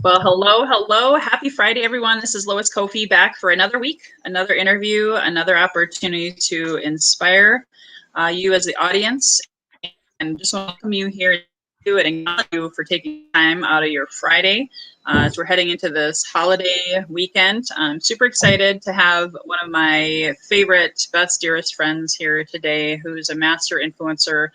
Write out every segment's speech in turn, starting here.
Well, hello, hello. Happy Friday, everyone. This is Lois Koffi back for another week, another interview, another opportunity to inspire you as the audience. And just want to welcome you here to it and thank you for taking time out of your Friday as we're heading into this holiday weekend. I'm super excited to have one of my favorite, best, dearest friends here today who's a master influencer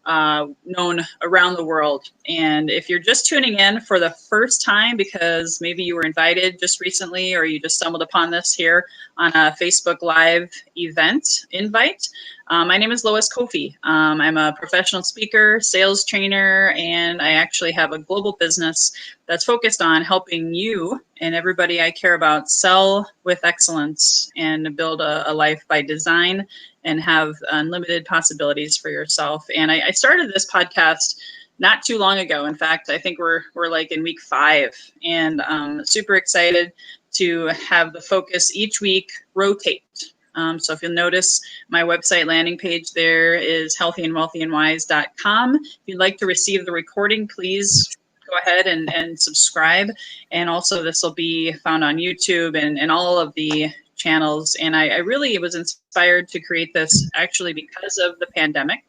known around the world. And if you're just tuning in for the first time because maybe you were invited just recently or you just stumbled upon this here on a Facebook Live event invite, my name is Lois Koffi. I'm a professional speaker, sales trainer, and I actually have a global business that's focused on helping you and everybody I care about sell with excellence and build a life by design and have unlimited possibilities for yourself. And I started this podcast not too long ago. In fact, I think we're like in week 5, and super excited to have the focus each week rotate. So if you'll notice, my website landing page there is healthyandwealthyandwise.com. If you'd like to receive the recording, please go ahead and subscribe. And also this will be found on YouTube and all of the channels. And I really was inspired to create this actually because of the pandemic.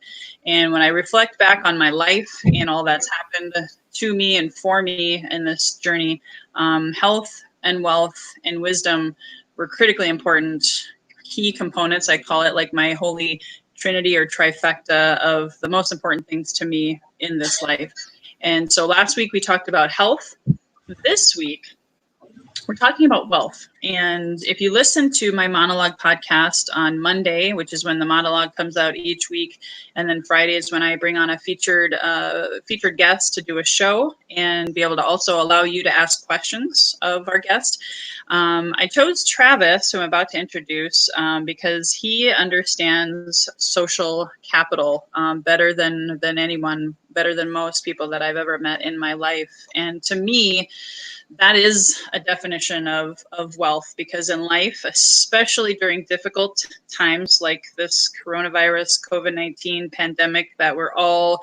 And when I reflect back on my life and all that's happened to me and for me in this journey, health and wealth and wisdom were critically important key components. I call it like my holy trinity or trifecta of the most important things to me in this life. And so last week we talked about health. This week we're talking about wealth. And if you listen to my monologue podcast on Monday, which is when the monologue comes out each week, and then Friday is when I bring on a featured guest to do a show and be able to also allow you to ask questions of our guest. I chose Travis, who I'm about to introduce, because he understands social capital better than anyone, better than most people that I've ever met in my life. And to me, that is a definition of wealth, because in life, especially during difficult times like this coronavirus, COVID-19 pandemic that we're all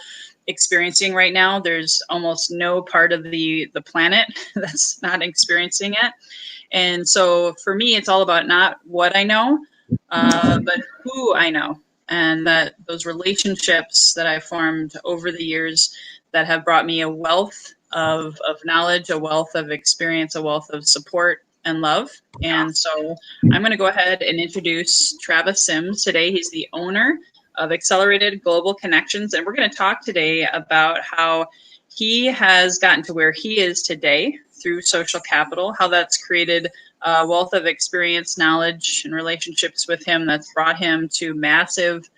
experiencing right now, there's almost no part of the planet that's not experiencing it. And so for me, it's all about not what I know, but who I know. And that those relationships that I've formed over the years that have brought me a wealth of knowledge, a wealth of experience, a wealth of support and love. And so I'm going to go ahead and introduce Travis Sims today. He's the owner of Accelerated Global Connections. And we're going to talk today about how he has gotten to where he is today through social capital, how that's created a wealth of experience, knowledge, and relationships with him that's brought him to massive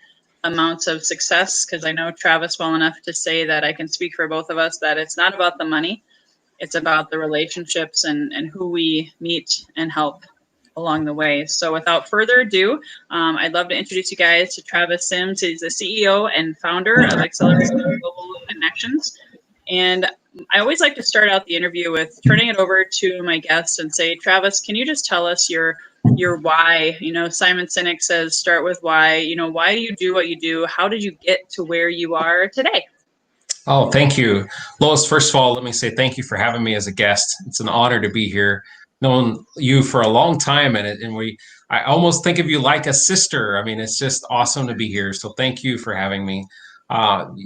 amounts of success. Because I know Travis well enough to say that I can speak for both of us that it's not about the money, it's about the relationships and who we meet and help along the way. So without further ado, I'd love to introduce you guys to Travis Sims. He's the CEO and founder of Accelerated Global Connections. And I always like to start out the interview with turning it over to my guest and say, Travis, can you just tell us your why? You know, Simon Sinek says, start with why. You know, why do you do what you do? How did you get to where you are today? Oh, thank you. Lois, first of all, let me say thank you for having me as a guest. It's an honor to be here. Known you for a long time, I almost think of you like a sister. I mean, it's just awesome to be here. So thank you for having me.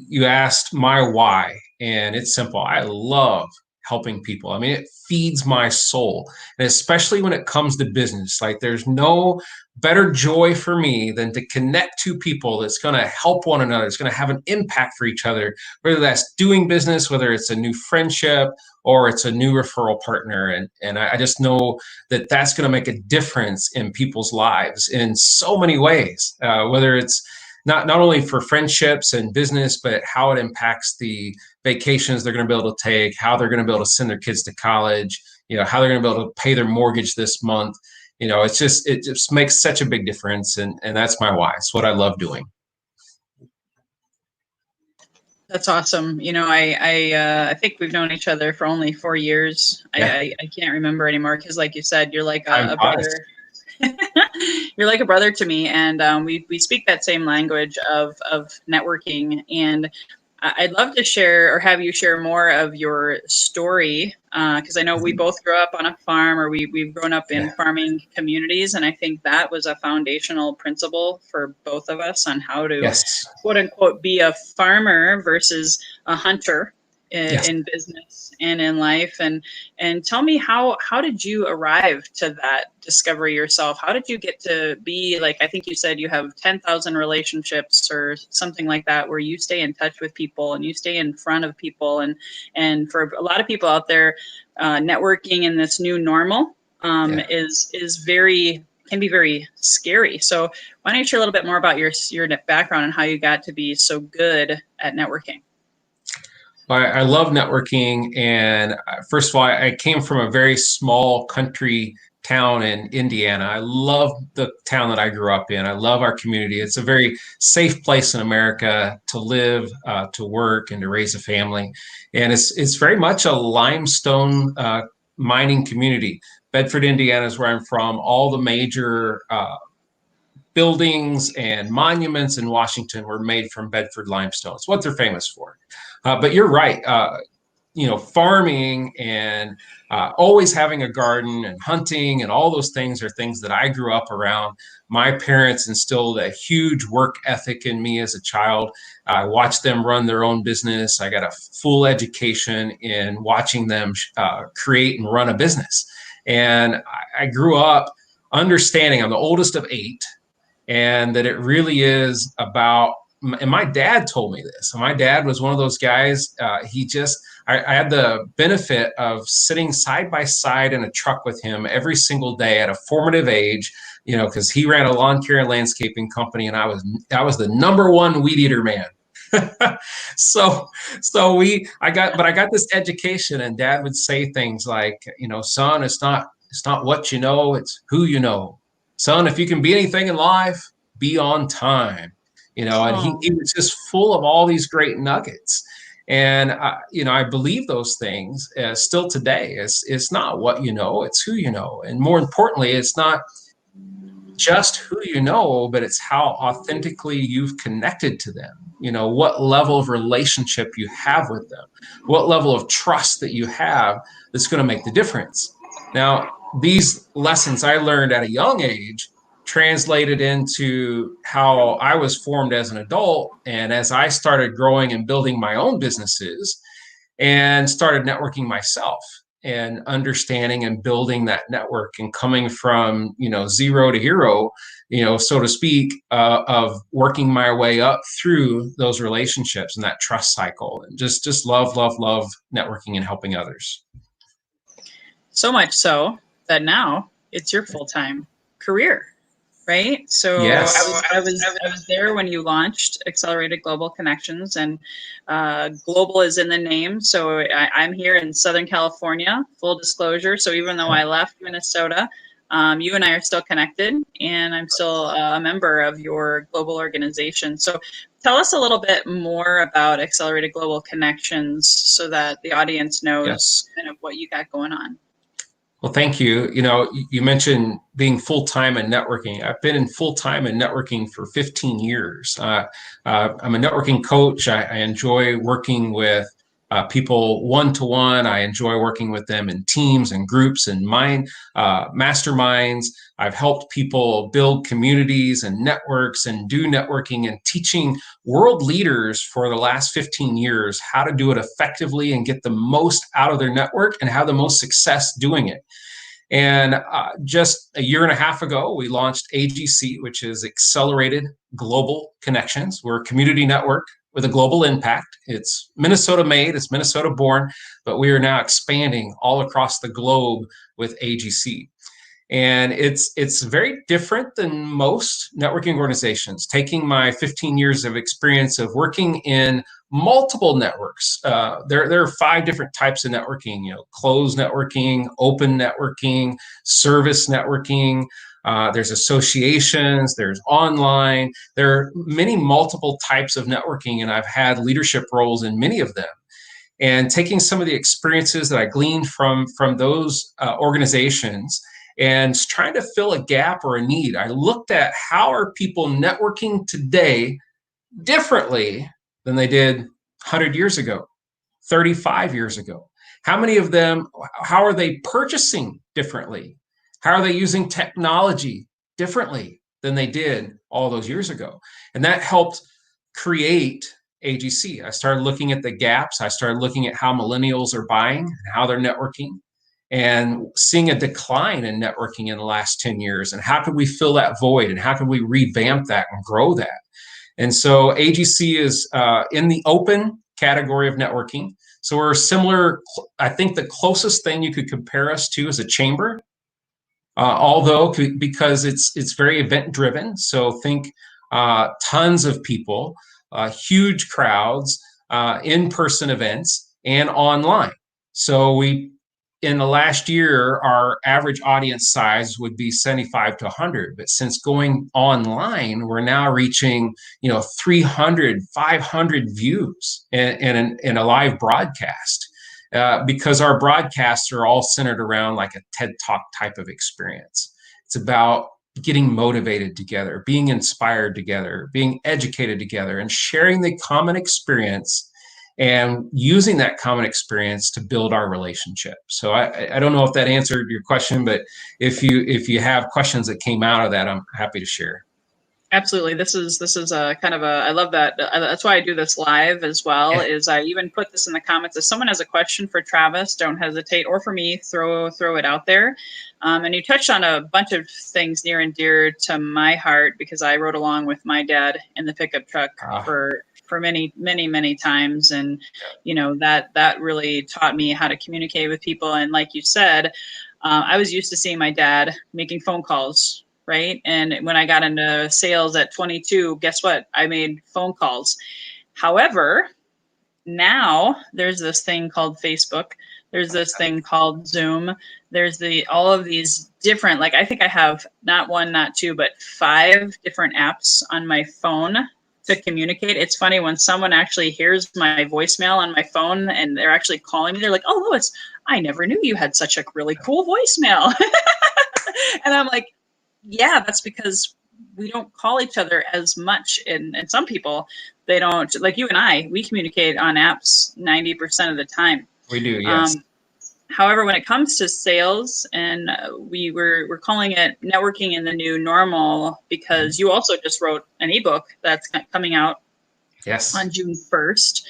You asked my why, and it's simple. I love helping people. I mean, it feeds my soul, and especially when it comes to business. Like, there's no better joy for me than to connect two people that's going to help one another. It's going to have an impact for each other, whether that's doing business, whether it's a new friendship or it's a new referral partner. And I just know that that's going to make a difference in people's lives in so many ways, whether it's not only for friendships and business, but how it impacts the vacations they're going to be able to take, how they're going to be able to send their kids to college, how they're going to be able to pay their mortgage this month. It just makes such a big difference. And that's my why. It's what I love doing. That's awesome. I think we've known each other for only 4 years. Yeah. I can't remember anymore because, like you said, you're like a brother. You're like a brother to me, and we speak that same language of networking. And I'd love to share or have you share more of your story because I know we both grew up on a farm or we've grown up in Yeah. farming communities. And I think that was a foundational principle for both of us on how to, Yes. quote unquote, be a farmer versus a hunter Yes. in business and in life. And tell me, how did you arrive to that discovery yourself? How did you get to be, like, I think you said you have 10,000 relationships or something like that, where you stay in touch with people and you stay in front of people. And for a lot of people out there, networking in this new normal Yeah. is very, can be very scary. So why don't you share a little bit more about your background and how you got to be so good at networking? I love networking. And first of all, I came from a very small country town in Indiana. I love the town that I grew up in. I love our community. It's a very safe place in America to live, to work, and to raise a family. And it's very much a limestone mining community. Bedford, Indiana is where I'm from. All the major buildings and monuments in Washington were made from Bedford limestone. It's what they're famous for. But you're right. Farming and always having a garden and hunting and all those things are things that I grew up around. My parents instilled a huge work ethic in me as a child. I watched them run their own business. I got a full education in watching them create and run a business. And I grew up understanding, I'm the oldest of 8, and that it really is about, and my dad told me this. My dad was one of those guys. I had the benefit of sitting side by side in a truck with him every single day at a formative age, because he ran a lawn care and landscaping company, and I was the number one weed eater man. so I got this education, and Dad would say things like, son, it's not what you know, it's who you know. Son, if you can be anything in life, be on time. And he, Oh, he was just full of all these great nuggets. And I believe those things still today. It's not what you know, it's who you know. And more importantly, it's not just who you know, but it's how authentically you've connected to them. What level of relationship you have with them, what level of trust that you have that's going to make the difference. Now, these lessons I learned at a young age translated into how I was formed as an adult. And as I started growing and building my own businesses and started networking myself and understanding and building that network and coming from, zero to hero, so to speak, of working my way up through those relationships and that trust cycle, and just love, love, love networking and helping others. so much so that now it's your full-time career, right? So Yes. I was there when you launched Accelerated Global Connections, and global is in the name. So I'm here in Southern California, full disclosure. So even though I left Minnesota, you and I are still connected, and I'm still a member of your global organization. So tell us a little bit more about Accelerated Global Connections so that the audience knows kind of what you got going on. Well, thank you. You mentioned being full-time in networking. I've been in full-time in networking for 15 years. I'm a networking coach. I enjoy working with people one-to-one. I enjoy working with them in teams and groups and masterminds. I've helped people build communities and networks and do networking and teaching world leaders for the last 15 years how to do it effectively and get the most out of their network and have the most success doing it. And just a year and a half ago, we launched AGC, which is Accelerated Global Connections. We're a community network with a global impact. It's Minnesota made, it's Minnesota born, but we are now expanding all across the globe with AGC. And it's very different than most networking organizations. Taking my 15 years of experience of working in multiple networks, there are 5 different types of networking. Closed networking, open networking, service networking. There's associations, there's online. There are many multiple types of networking, and I've had leadership roles in many of them. And taking some of the experiences that I gleaned from those organizations and trying to fill a gap or a need, I looked at how are people networking today differently than they did 100 years ago, 35 years ago? How many of them, how are they purchasing differently? How are they using technology differently than they did all those years ago? And that helped create AGC. I started looking at the gaps. I started looking at how millennials are buying and how they're networking, and seeing a decline in networking in the last 10 years. And how could we fill that void, and how can we revamp that and grow that? And so AGC is in the open category of networking. So we're similar. I think the closest thing you could compare us to is a chamber, although because it's very event driven. So think tons of people, huge crowds, in-person events, and online. So in the last year, our average audience size would be 75 to 100. But since going online, we're now reaching, 300, 500 views in a live broadcast, because our broadcasts are all centered around like a TED Talk type of experience. It's about getting motivated together, being inspired together, being educated together, and sharing the common experience and using that common experience to build our relationship. So I don't know if that answered your question, but if you have questions that came out of that, I'm happy to share. Absolutely. This is a kind of I love that. That's why I do this live as well, Yeah. is I even put this in the comments. If someone has a question for Travis, don't hesitate, or for me, throw it out there. And you touched on a bunch of things near and dear to my heart, because I rode along with my dad in the pickup truck for many, many, many times. And, that really taught me how to communicate with people. And like you said, I was used to seeing my dad making phone calls, right? And when I got into sales at 22, guess what? I made phone calls. However, now there's this thing called Facebook. There's this thing called Zoom. There's all of these different, like I think I have not one, not two, but 5 different apps on my phone to communicate. It's funny when someone actually hears my voicemail on my phone and they're actually calling me, they're like, "Oh, Lois, I never knew you had such a really cool voicemail." And I'm like, yeah, that's because we don't call each other as much. And some people, they don't, like you and I, we communicate on apps 90% of the time. We do, yes. However, when it comes to sales, and we're calling it networking in the new normal, because you also just wrote an ebook that's coming out on June 1st.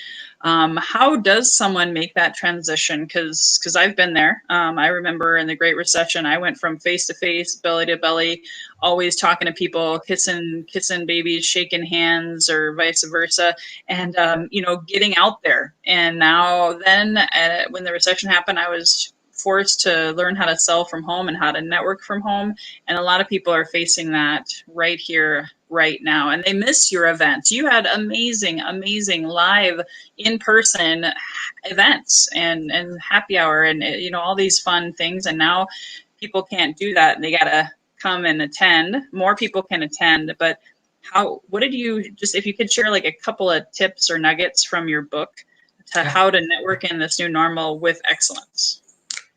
How does someone make that transition? Because I've been there. I remember in the Great Recession, I went from face to face, belly to belly, always talking to people, kissing babies, shaking hands, or vice versa, and getting out there. And now, then, when the recession happened, I was forced to learn how to sell from home and how to network from home. And a lot of people are facing that right here, right now, and they miss your events. You had amazing live in-person events and happy hour and all these fun things, and now people can't do that. They gotta come and attend. More people can attend, but what did you, just if you could share like a couple of tips or nuggets from your book to how to network in this new normal with excellence?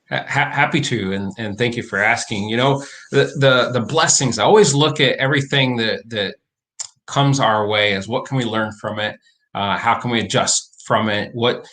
Happy to, and thank you for asking. The blessings. I always look at everything that comes our way as what can we learn from it? How can we adjust from it? What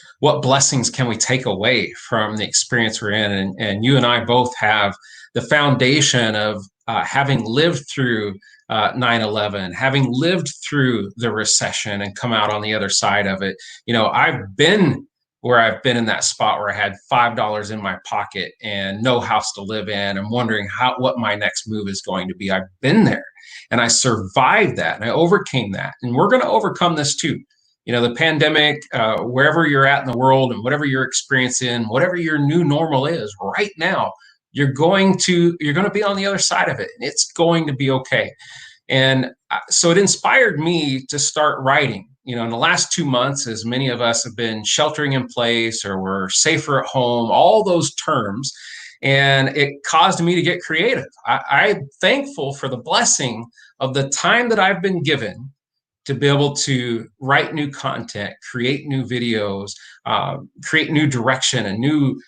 blessings can we take away from the experience we're in? And you and I both have the foundation of having lived through 9/11, having lived through the recession and come out on the other side of it. I've been where I've been in that spot where I had $5 in my pocket and no house to live in and wondering what my next move is going to be. I've been there and I survived that and I overcame that. And we're going to overcome this too. The pandemic, wherever you're at in the world and whatever you're experiencing, whatever your new normal is right now, you're going to be on the other side of it, and it's going to be okay. And so it inspired me to start writing. In the last 2 months, as many of us have been sheltering in place or we're safer at home, all those terms, and it caused me to get creative. I'm thankful for the blessing of the time that I've been given to be able to write new content, create new videos, create new direction and new,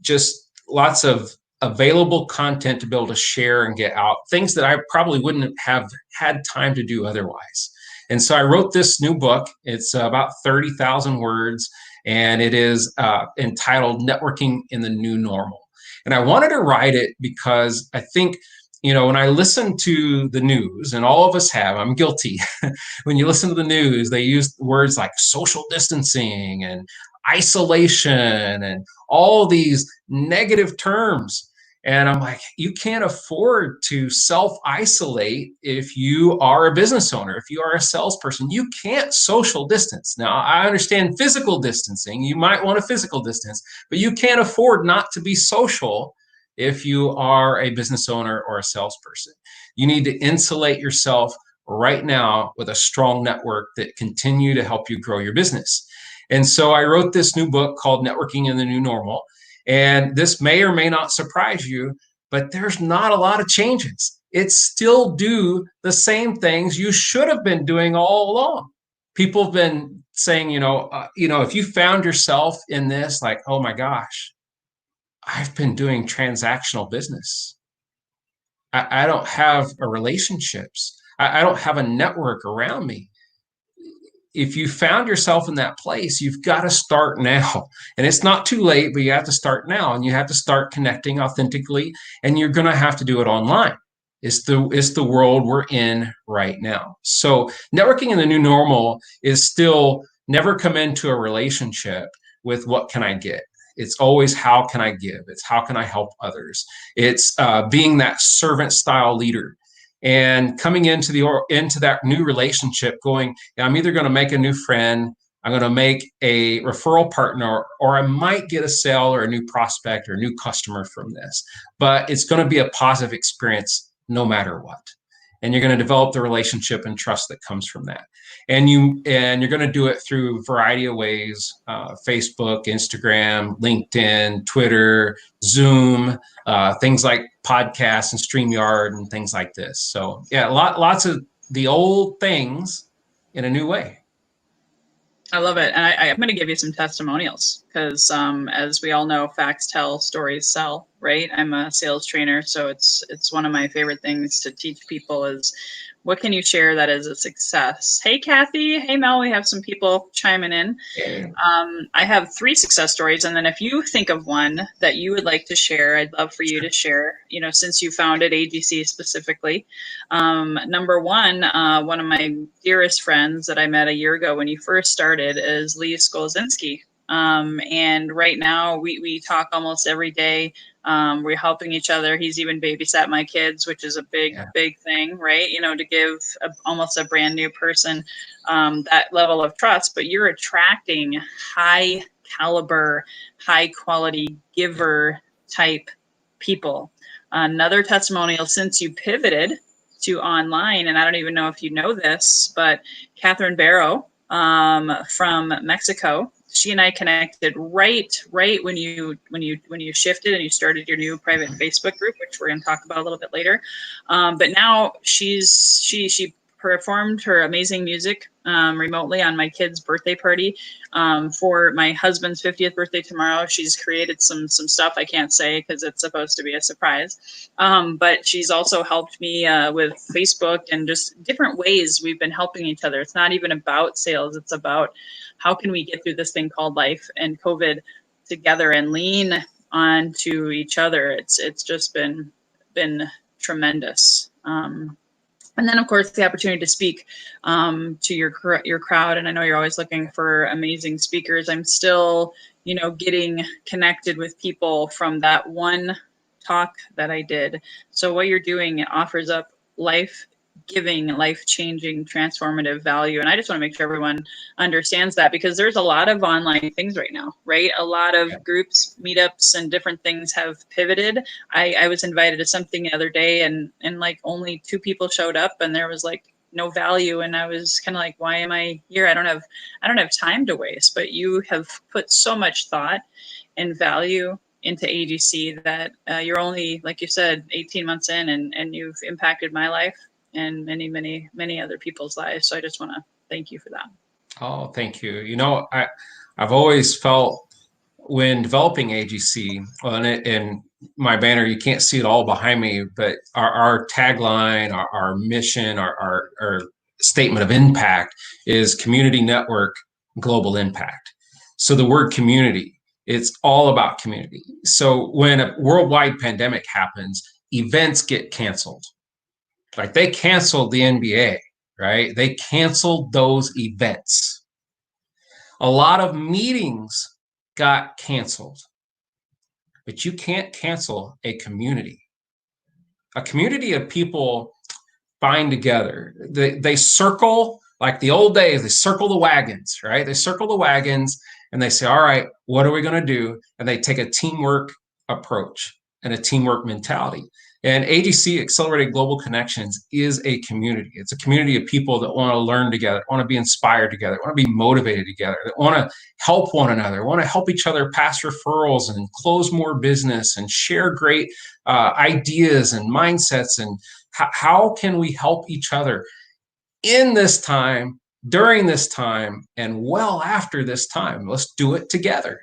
just lots of available content to be able to share and get out, things that I probably wouldn't have had time to do otherwise. And so I wrote this new book. It's about 30,000 words, and it is entitled Networking in the New Normal. And I wanted to write it because I think, when I listen to the news, and all of us have, I'm guilty. When you listen to the news, they use words like social distancing and isolation and all these negative terms. And I'm like, you can't afford to self-isolate if you are a business owner, if you are a salesperson. You can't social distance. Now, I understand physical distancing. You might want a physical distance, but you can't afford not to be social if you are a business owner or a salesperson. You need to insulate yourself right now with a strong network that continue to help you grow your business. And so I wrote this new book called Networking in the New Normal. And this may or may not surprise you, but there's not a lot of changes. It's still do the same things you should have been doing all along. People have been saying, if you found yourself in this, like, oh my gosh, I've been doing transactional business. I don't have a relationships. I don't have a network around me. If you found yourself in that place, you've got to start now. And it's not too late, but you have to start now, and you have to start connecting authentically, and you're going to have to do it online. It's the world we're in right now. So networking in the new normal is still never come into a relationship with what can I get? It's always how can I give? It's how can I help others? It's being that servant style leader and coming into that new relationship going, I'm either going to make a new friend, I'm going to make a referral partner, or I might get a sale or a new prospect or a new customer from this. But it's going to be a positive experience no matter what. And you're going to develop the relationship and trust that comes from that. And you're going to do it through a variety of ways: Facebook, Instagram, LinkedIn, Twitter, Zoom, things like podcasts and StreamYard and things like this. So yeah, lots of the old things in a new way. I love it. And I'm going to give you some testimonials because, as we all know, facts tell, stories sell, right? I'm a sales trainer, so it's one of my favorite things to teach people is what can you share that is a success? Hey, Kathy. Hey, Mel. We have some people chiming in. Yeah. I have 3 success stories, and then if you think of one that you would like to share, I'd love for you to share, since you founded AGC specifically. Number one of my dearest friends that I met a year ago when you first started is Lee Skolzinski. And right now we talk almost every day. We're helping each other. He's even babysat my kids, which is a big thing, right? To give almost a brand new person that level of trust, but you're attracting high caliber, high quality giver type people. Another testimonial since you pivoted to online, and I don't even know if you know this, but Catherine Barrow from Mexico, she and I connected right when you shifted and you started your new private Facebook group, which we're going to talk about a little bit later. But now she performed her amazing music remotely on my kid's birthday party for my husband's 50th birthday tomorrow. She's created some stuff I can't say because it's supposed to be a surprise. But she's also helped me with Facebook and just different ways we've been helping each other. It's not even about sales. It's about how can we get through this thing called life and COVID together and lean onto each other. It's just been tremendous. And then, of course, the opportunity to speak to your crowd. And I know you're always looking for amazing speakers. I'm still, getting connected with people from that one talk that I did. So what you're doing, it offers up life-giving, life-changing, transformative value. And I just want to make sure everyone understands that because there's a lot of online things right now, right? A lot of groups, meetups, and different things have pivoted. I was invited to something the other day and like only 2 people showed up and there was like no value. And I was kind of like, why am I here? I don't have time to waste, but you have put so much thought and value into AGC that you're only, like you said, 18 months in and you've impacted my life and many, many, many other people's lives. So I just want to thank you for that. Oh, thank you. I've always felt when developing AGC, and my banner, you can't see it all behind me, but our tagline, our mission, our statement of impact is community network, global impact. So the word community, it's all about community. So when a worldwide pandemic happens, events get canceled. Like they canceled the NBA, right? They canceled those events. A lot of meetings got canceled, but you can't cancel a community. A community of people bind together. They circle, like the old days, they circle the wagons, right? They circle the wagons and they say, all right, what are we going to do? And they take a teamwork approach and a teamwork mentality. And AGC, Accelerated Global Connections, is a community. It's a community of people that want to learn together, want to be inspired together, want to be motivated together, that want to help one another, want to help each other pass referrals and close more business and share great ideas and mindsets. And how can we help each other in this time, during this time, and well after this time? Let's do it together.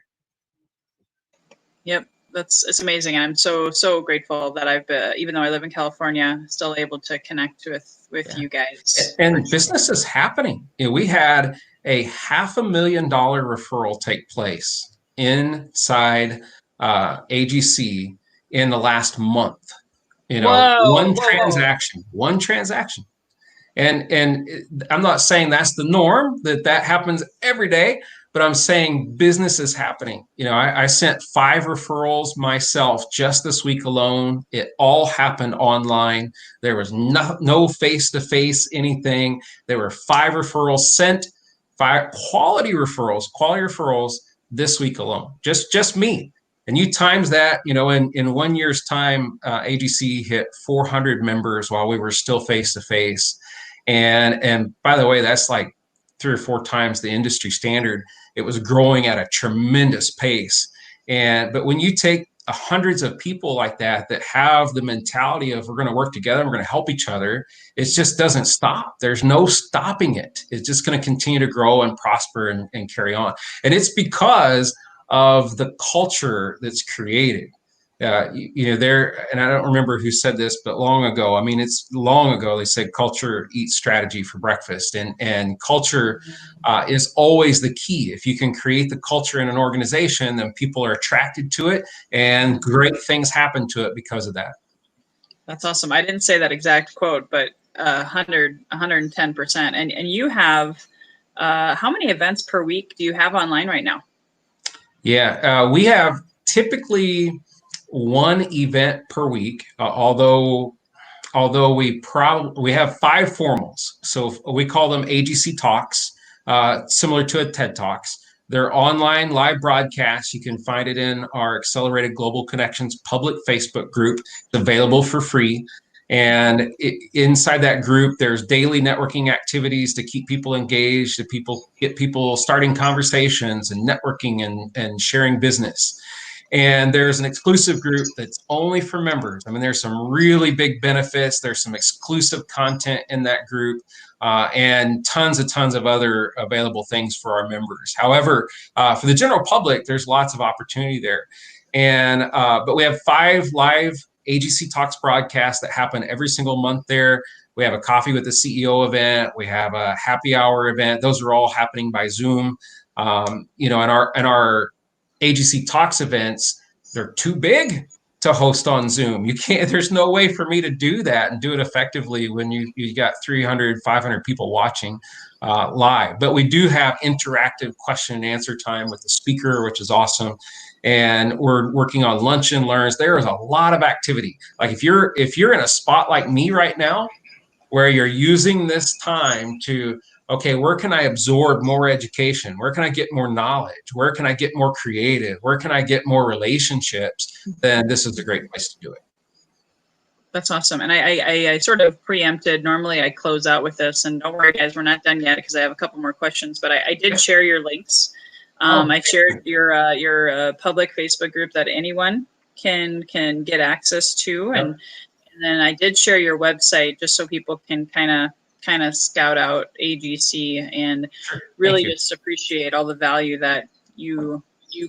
Yep. It's amazing. And I'm so grateful that I've, even though I live in California, still able to connect with you guys. And business is happening. We had a $500,000 referral take place inside AGC in the last month. One transaction. And I'm not saying that's the norm, that happens every day, but I'm saying business is happening. I sent 5 referrals myself just this week alone. It all happened online. There was no face-to-face anything. There were 5 referrals sent, 5 quality referrals this week alone. Just me. And you times that, in 1 year's time, AGC hit 400 members while we were still face-to-face. And by the way, that's like 3 or 4 times the industry standard. It was growing at a tremendous pace. But when you take hundreds of people like that have the mentality of we're going to work together, we're going to help each other, it just doesn't stop. There's no stopping it. It's just going to continue to grow and prosper and carry on. And it's because of the culture that's created. And I don't remember who said this, but long ago, it's long ago, they said culture eats strategy for breakfast. And culture is always the key. If you can create the culture in an organization, then people are attracted to it and great things happen to it because of that. That's awesome. I didn't say that exact quote, but 110%. And you have, how many events per week do you have online right now? Yeah, we have typically 1 event per week, although we have 5 formals. So we call them AGC Talks, similar to a TED Talks. They're online live broadcasts. You can find it in our Accelerated Global Connections public Facebook group. It's available for free. And inside that group, there's daily networking activities to keep people engaged, to get people starting conversations and networking and sharing business. And there's an exclusive group that's only for members. There's some really big benefits. There's some exclusive content in that group, and tons of other available things for our members. However, for the general public, there's lots of opportunity there. But we have 5 live AGC Talks broadcasts that happen every single month there. We have a Coffee with the CEO event. We have a happy hour event. Those are all happening by Zoom. And our AGC Talks events, they're too big to host on Zoom. There's no way for me to do that and do it effectively when you got 300, 500 people watching live. But we do have interactive question and answer time with the speaker, which is awesome. And we're working on lunch and learns. There is a lot of activity. Like if you're in a spot like me right now, where you're using this time to, okay, where can I absorb more education? Where can I get more knowledge? Where can I get more creative? Where can I get more relationships? Then this is a great place to do it. That's awesome. And I sort of preempted, normally I close out with this, and don't worry guys, we're not done yet because I have a couple more questions, but I did share your links. I shared your public Facebook group that anyone can get access to. And then I did share your website just so people can kind of scout out AGC and really just appreciate all the value that you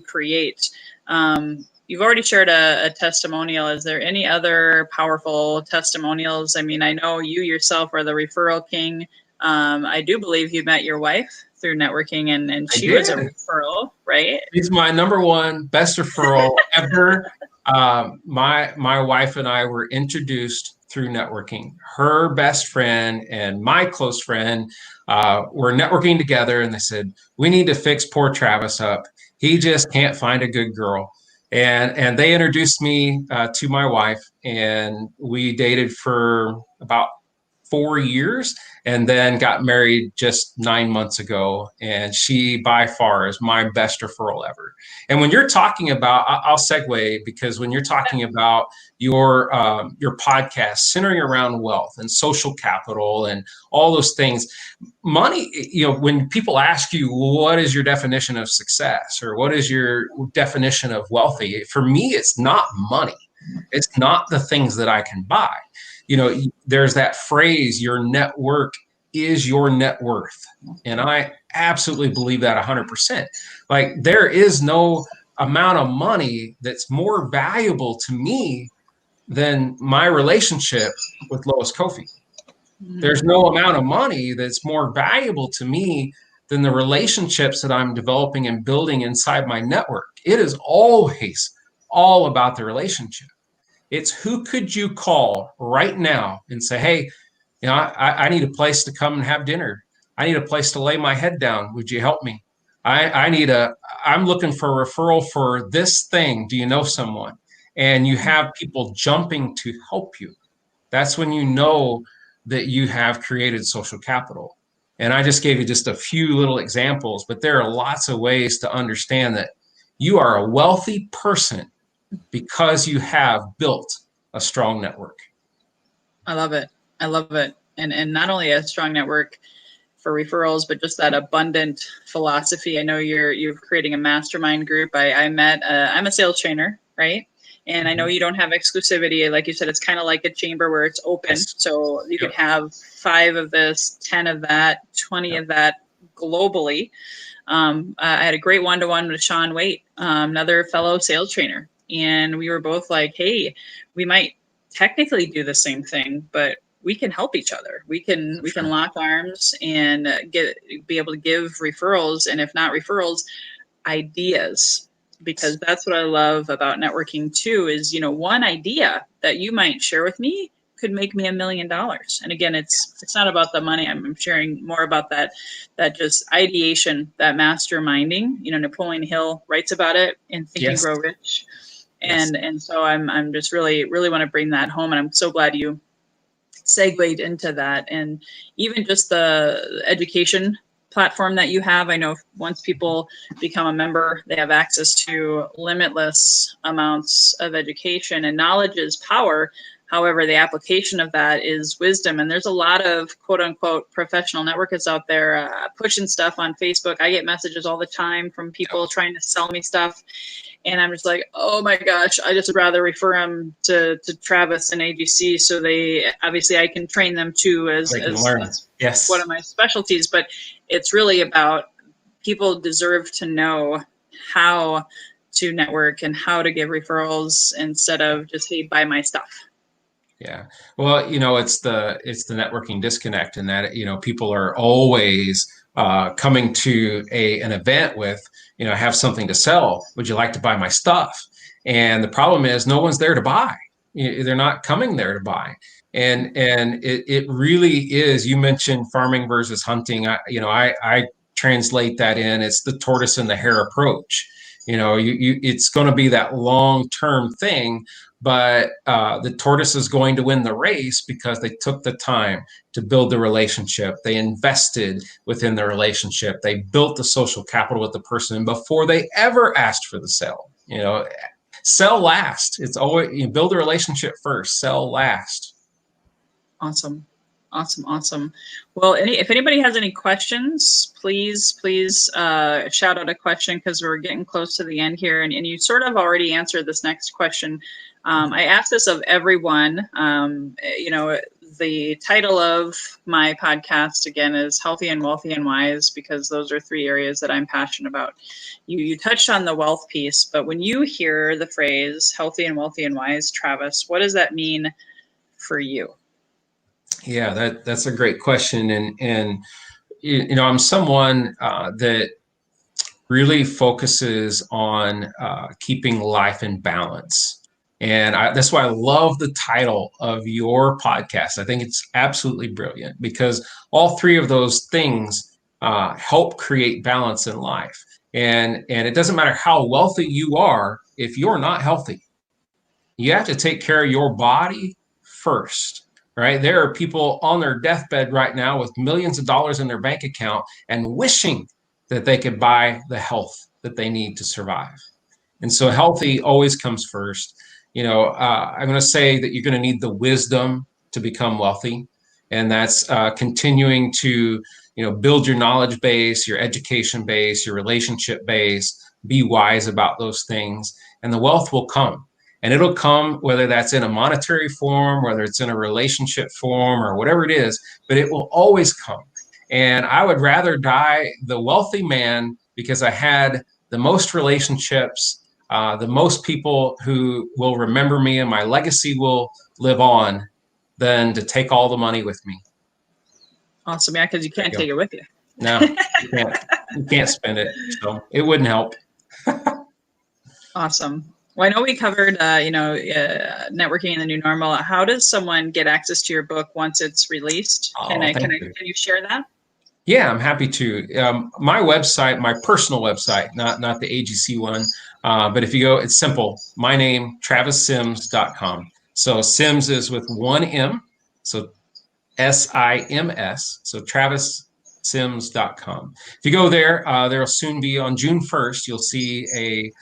create. You've already shared a testimonial. Is there any other powerful testimonials? I know you yourself are the Referral King. I do believe you met your wife through networking, and I she was a did. referral, right? She's my number one best referral ever. My wife and I were introduced through networking. Her best friend and my close friend were networking together, and they said, "We need to fix poor Travis up. He just can't find a good girl." And they introduced me to my wife, and we dated for about 4 years and then got married just 9 months ago. And she by far is my best referral ever. And when you're talking about, I'll segue, because when you're talking about your podcast centering around wealth and social capital and all those things, money, when people ask you, well, what is your definition of success, or what is your definition of wealthy? For me, it's not money. It's not the things that I can buy. There's that phrase, your network is your net worth. And I absolutely believe that 100%. Like, there is no amount of money that's more valuable to me than my relationship with Lois Koffi. There's no amount of money that's more valuable to me than the relationships that I'm developing and building inside my network. It is always all about the relationship. It's who could you call right now and say, hey, I need a place to come and have dinner. I need a place to lay my head down. Would you help me? I'm looking for a referral for this thing. Do you know someone? And you have people jumping to help you. That's when you know that you have created social capital. And I just gave you just a few little examples, but there are lots of ways to understand that you are a wealthy person because you have built a strong network. I love it. I love it. And not only a strong network for referrals, but just that abundant philosophy. I know you're creating a mastermind group. I'm a sales trainer, right? And I know you don't have exclusivity. Like you said, it's kind of like a chamber where it's open. Yes. So you could have 5 of this, 10 of that, 20 of that globally. I had a great one-to-one with Sean Waite, another fellow sales trainer. And we were both like, hey, we might technically do the same thing, but we can help each other. We can lock arms and be able to give referrals, and if not referrals, ideas. Because that's what I love about networking too, is one idea that you might share with me could make me $1 million. And again, it's not about the money. I'm sharing more about that just ideation, that masterminding. Napoleon Hill writes about it in Think and Grow Rich. And so I'm just really want to bring that home, and I'm so glad you segued into that. And even just the education platform that you have, I know once people become a member, they have access to limitless amounts of education, and knowledge is power. However, the application of that is wisdom. And there's a lot of quote unquote professional networkers out there pushing stuff on Facebook. I get messages all the time from people trying to sell me stuff. And I'm just like, oh my gosh, I just would rather refer them to Travis and AGC. So I can train them too as one of my specialties. But it's really about, people deserve to know how to network and how to give referrals instead of just, hey, buy my stuff. Yeah. Well, it's the networking disconnect in that, people are always coming to an event with, have something to sell. Would you like to buy my stuff? And the problem is no one's there to buy. They're not coming there to buy. And it really is, you mentioned farming versus hunting. I translate that in, it's the tortoise and the hare approach. It's going to be that long-term thing, but the tortoise is going to win the race because they took the time to build the relationship. They invested within the relationship. They built the social capital with the person before they ever asked for the sale. Sell last. It's always, build a relationship first, sell last. Awesome. Well, if anybody has any questions, please shout out a question, because we're getting close to the end here. And you sort of already answered this next question. I ask this of everyone. The title of my podcast, again, is Healthy and Wealthy and Wise, because those are 3 areas that I'm passionate about. You touched on the wealth piece, but when you hear the phrase healthy and wealthy and wise, Travis, what does that mean for you? Yeah, that's a great question. And I'm someone that really focuses on keeping life in balance. And that's why I love the title of your podcast. I think it's absolutely brilliant because all three of those things help create balance in life. And it doesn't matter how wealthy you are, if you're not healthy, you have to take care of your body first, right? There are people on their deathbed right now with millions of dollars in their bank account and wishing that they could buy the health that they need to survive. And so healthy always comes first. I'm going to say that you're going to need the wisdom to become wealthy. And that's continuing to, build your knowledge base, your education base, your relationship base, be wise about those things, and the wealth will come. And it'll come whether that's in a monetary form, whether it's in a relationship form, or whatever it is, but it will always come. And I would rather die the wealthy man because I had the most relationships, the most people who will remember me and my legacy will live on, than to take all the money with me. Awesome. Yeah, because you can't take it with you. No, you can't spend it. So it wouldn't help. Awesome. Well, I know we covered, networking in the new normal. How does someone get access to your book once it's released? Can you share that? Yeah, I'm happy to. My website, my personal website, not the AGC one, but if you go, it's simple. My name, TravisSims.com. So Sims is with one M, so SIMS. So TravisSims.com. If you go there, there'll soon be on June 1st. You'll see a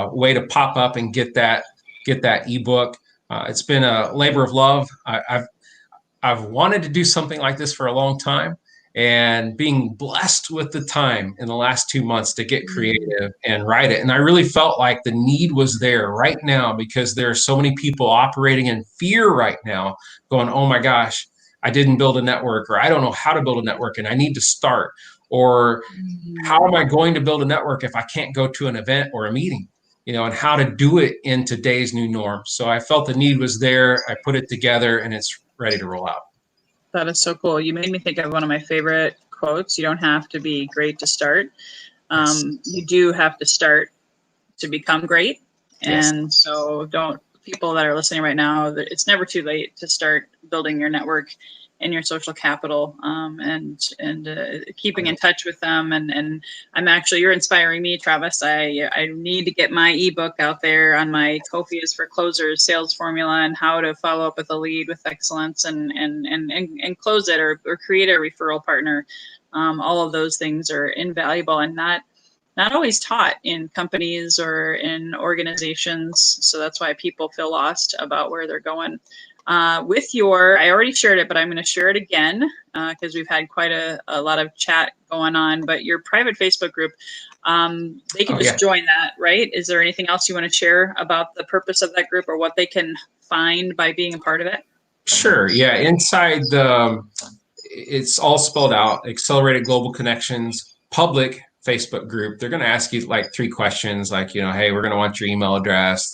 way to pop up and get that ebook. It's been a labor of love. I've wanted to do something like this for a long time, and being blessed with the time in the last 2 months to get creative and write it. And I really felt like the need was there right now because there are so many people operating in fear right now, going, oh my gosh, I didn't build a network, or I don't know how to build a network and I need to start. Or how am I going to build a network if I can't go to an event or a meeting? And how to do it in today's new norm. So I felt the need was there. I put it together and it's ready to roll out. That is so cool. You made me think of one of my favorite quotes. You don't have to be great to start. You do have to start to become great. And so people that are listening right now, it's never too late to start building your network and your social capital, and keeping in touch with them. And you're inspiring me, Travis. I need to get my ebook out there on my Koffi is for Closers sales formula, and how to follow up with a lead with excellence and close it, or create a referral partner. All of those things are invaluable and not always taught in companies or in organizations. So that's why people feel lost about where they're going. I already shared it, but I'm going to share it again because we've had quite a lot of chat going on. But your private Facebook group, they can join that, right? Is there anything else you want to share about the purpose of that group or what they can find by being a part of it? Sure. Yeah. Inside it's all spelled out: Accelerated Global Connections, public Facebook group. They're going to ask you like 3 questions, like, hey, we're going to want your email address.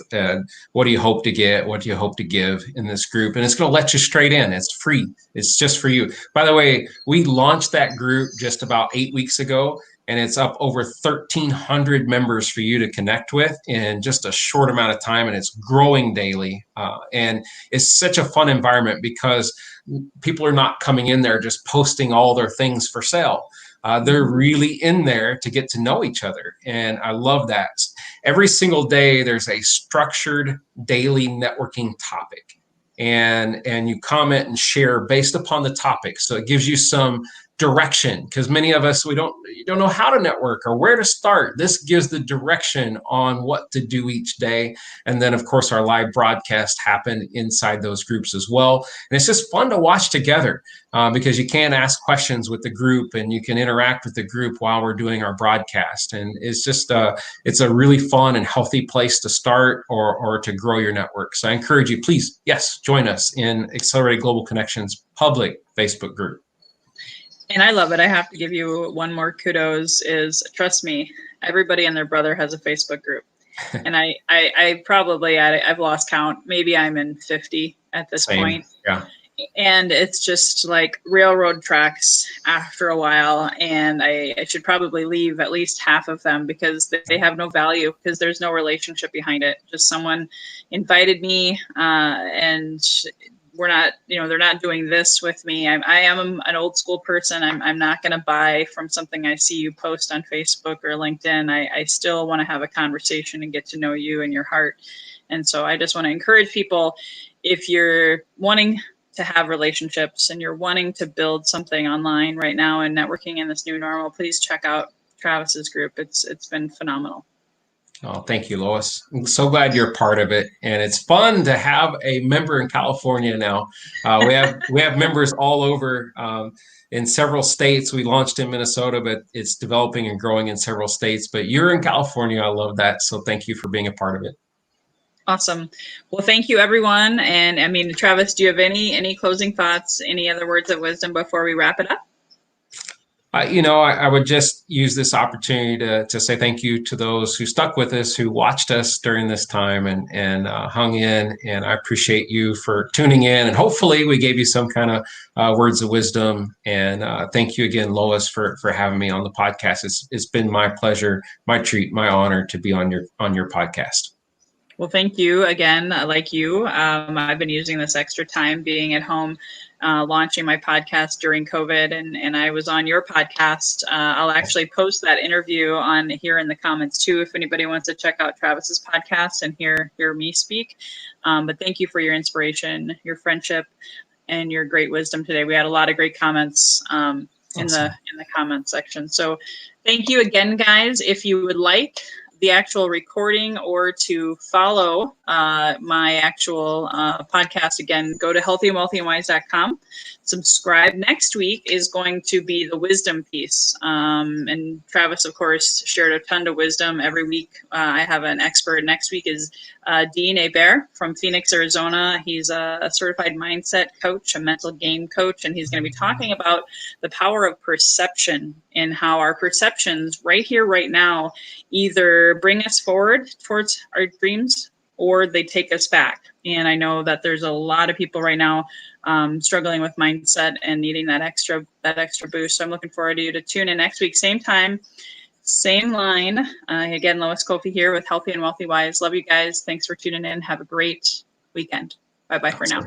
What do you hope to get? What do you hope to give in this group? And it's going to let you straight in. It's free. It's just for you. By the way, we launched that group just about 8 weeks ago, and it's up over 1,300 members for you to connect with in just a short amount of time. And it's growing daily. And it's such a fun environment because people are not coming in there just posting all their things for sale. They're really in there to get to know each other. And I love that. Every single day, there's a structured daily networking topic. And you comment and share based upon the topic. So it gives you some direction, because many of us, you don't know how to network or where to start. This gives the direction on what to do each day. And then, of course, our live broadcast happen inside those groups as well. And it's just fun to watch together because you can ask questions with the group and you can interact with the group while we're doing our broadcast. And it's just it's a really fun and healthy place to start or to grow your network. So I encourage you, please, yes, join us in Accelerated Global Connections public Facebook group. And I love it. I have to give you one more kudos is, trust me, everybody and their brother has a Facebook group. And I've lost count. Maybe I'm in 50 at this point. Yeah. And it's just like railroad tracks after a while. And I should probably leave at least half of them because they have no value, because there's no relationship behind it. Just someone invited me, and we're not, they're not doing this with me. I am an old school person. I'm not going to buy from something I see you post on Facebook or LinkedIn. I still want to have a conversation and get to know you and your heart. And so I just want to encourage people, if you're wanting to have relationships and you're wanting to build something online right now and networking in this new normal, please check out Travis's group. It's been phenomenal. Oh, thank you, Lois. I'm so glad you're part of it, and it's fun to have a member in California now. We have members all over, in several states. We launched in Minnesota, but it's developing and growing in several states. But you're in California. I love that. So thank you for being a part of it. Awesome. Well, thank you, everyone. And I mean, Travis, do you have any closing thoughts, any other words of wisdom before we wrap it up? I would just use this opportunity to say thank you to those who stuck with us, who watched us during this time and hung in. And I appreciate you for tuning in. And hopefully we gave you some kind of words of wisdom. And thank you again, Lois, for having me on the podcast. It's been my pleasure, my treat, my honor to be on your podcast. Well, thank you again. Like you, I've been using this extra time being at home, launching my podcast during COVID, and I was on your podcast. I'll actually post that interview on here in the comments too, if anybody wants to check out Travis's podcast and hear me speak. But thank you for your inspiration, your friendship, and your great wisdom today. We had a lot of great comments in the comment section. So thank you again, guys. If you would like the actual recording or to follow my actual podcast, again, go to healthyandwealthyandwise.com. Subscribe. Next week is going to be the wisdom piece. And Travis, of course, shared a ton of wisdom every week. I have an expert. Next week is Dean Hebert from Phoenix, Arizona. He's a certified mindset coach, a mental game coach, and he's going to be talking about the power of perception and how our perceptions right here, right now, either bring us forward towards our dreams or they take us back. And I know that there's a lot of people right now struggling with mindset and needing that extra boost. So I'm looking forward to you to tune in next week, same time, same line. Again, Lois Koffi here with Healthy and Wealthy Wise. Love you guys. Thanks for tuning in. Have a great weekend. Bye-bye for now.